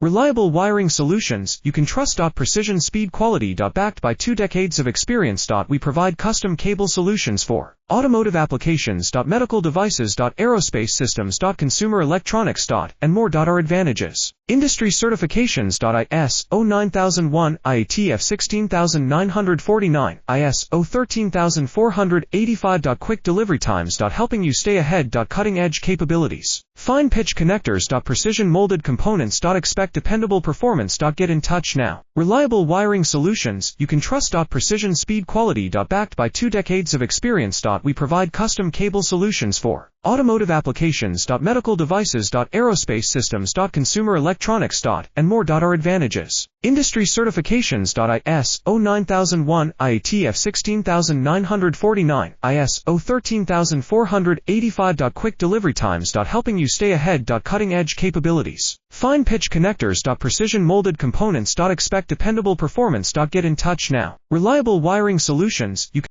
Reliable wiring solutions you can trust. Precision speed quality. Backed by 2 decades of experience. We provide custom cable solutions for automotive applications. Medical devices. Aerospace systems. Consumer electronics. And more. Our advantages: industry certifications. ISO 9001, IATF 16949, ISO 13485. Quick delivery times. Helping you stay ahead. Cutting edge capabilities: fine pitch connectors. Precision molded components. Expect dependable performance. Get in touch now. Reliable wiring solutions you can trust. Precision speed quality. Backed by 2 decades of experience. We provide custom cable solutions for automotive applications. Medical devices. Aerospace systems. Consumer electronics. And more. Our advantages: industry certifications. ISO 9001, IATF 16949, ISO 13485. Quick delivery times. Helping you stay ahead. Cutting edge capabilities: fine pitch connectors. Precision molded components. Expect dependable performance. Get in touch now. Reliable wiring solutions you